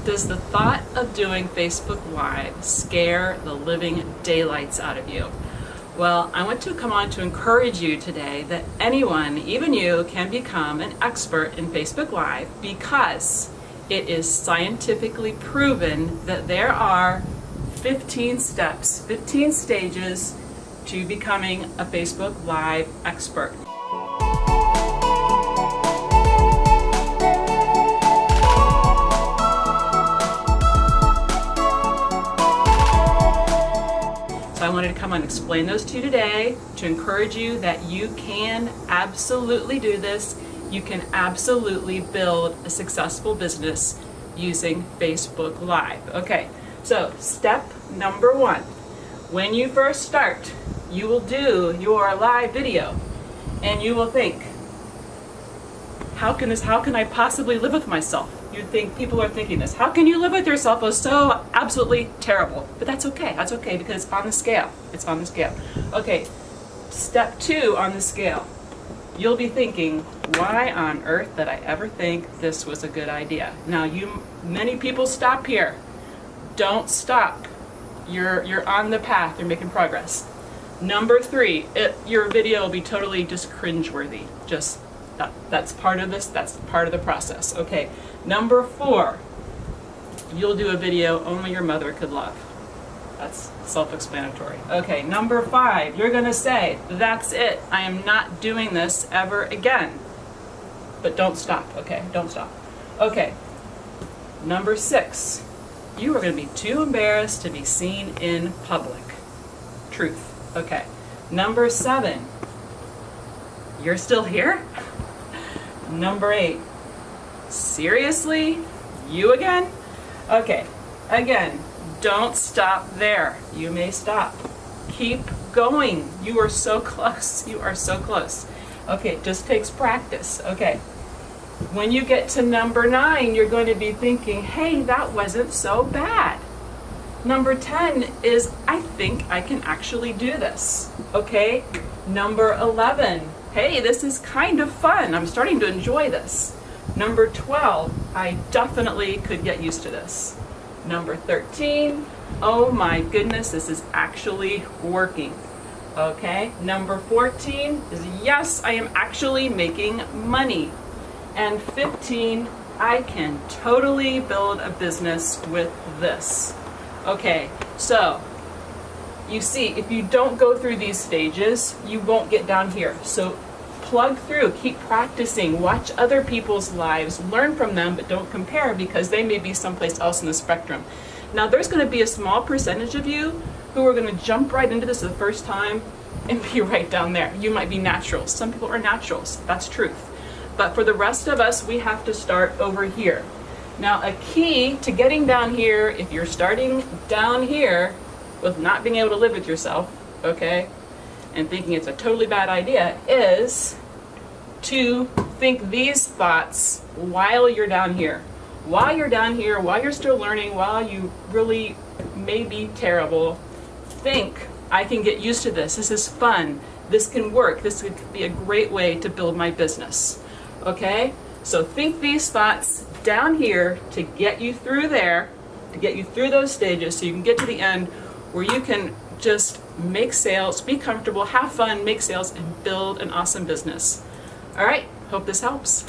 Does the thought of doing Facebook Live scare the living daylights out of you? Well, I want to come on to encourage you today that anyone, even you, can become an expert in Facebook Live because it is scientifically proven that there are 15 steps, 15 stages to becoming a Facebook Live expert. So I wanted to come and explain those to you today to encourage you that you can absolutely do this. You can absolutely build a successful business using Facebook Live. Okay, so step number 1. When you first start, you will do your live video and you will think, how can I possibly live with myself? You'd think people are thinking this. How can you live with yourself? Oh, so absolutely terrible. But that's okay. That's okay because it's on the scale. It's on the scale. Okay, step 2 on the scale. You'll be thinking, why on earth did I ever think this was a good idea? Now, many people stop here. Don't stop. You're on the path. You're making progress. Number 3, your video will be totally just cringeworthy. Just that's part of this. That's part of the process. Okay. Number 4, you'll do a video only your mother could love. That's self-explanatory. Okay. Number 5, you're gonna say, that's it. I am not doing this ever again. But don't stop. Okay. Don't stop. Okay. Number 6, you are going to be too embarrassed to be seen in public. Truth. Okay. Number 7, you're still here? Number 8, seriously? You again? Okay. Again, don't stop there. You may stop. Keep going. You are so close. You are so close. Okay, it just takes practice. Okay. When you get to number 9, you're going to be thinking, hey, that wasn't so bad. Number 10 is, I think I can actually do this. Okay? Number 11, hey, this is kind of fun. I'm starting to enjoy this. Number 12, I definitely could get used to this. Number 13, oh my goodness, this is actually working. Okay? Number 14 is, yes, I am actually making money. And 15, I can totally build a business with this. Okay, so you see, if you don't go through these stages, you won't get down here. So plug through, keep practicing, watch other people's lives, learn from them, but don't compare because they may be someplace else in the spectrum. Now, there's going to be a small percentage of you who are going to jump right into this the first time and be right down there. You might be naturals. Some people are naturals. That's truth. But for the rest of us, we have to start over here. Now, a key to getting down here, if you're starting down here with not being able to live with yourself, okay, and thinking it's a totally bad idea, is to think these thoughts while you're down here. While you're down here, while you're still learning, while you really may be terrible, think, I can get used to this. This is fun. This can work. This could be a great way to build my business. Okay? So think these thoughts down here to get you through there, to get you through those stages so you can get to the end where you can just make sales, be comfortable, have fun, make sales, and build an awesome business. All right? Hope this helps.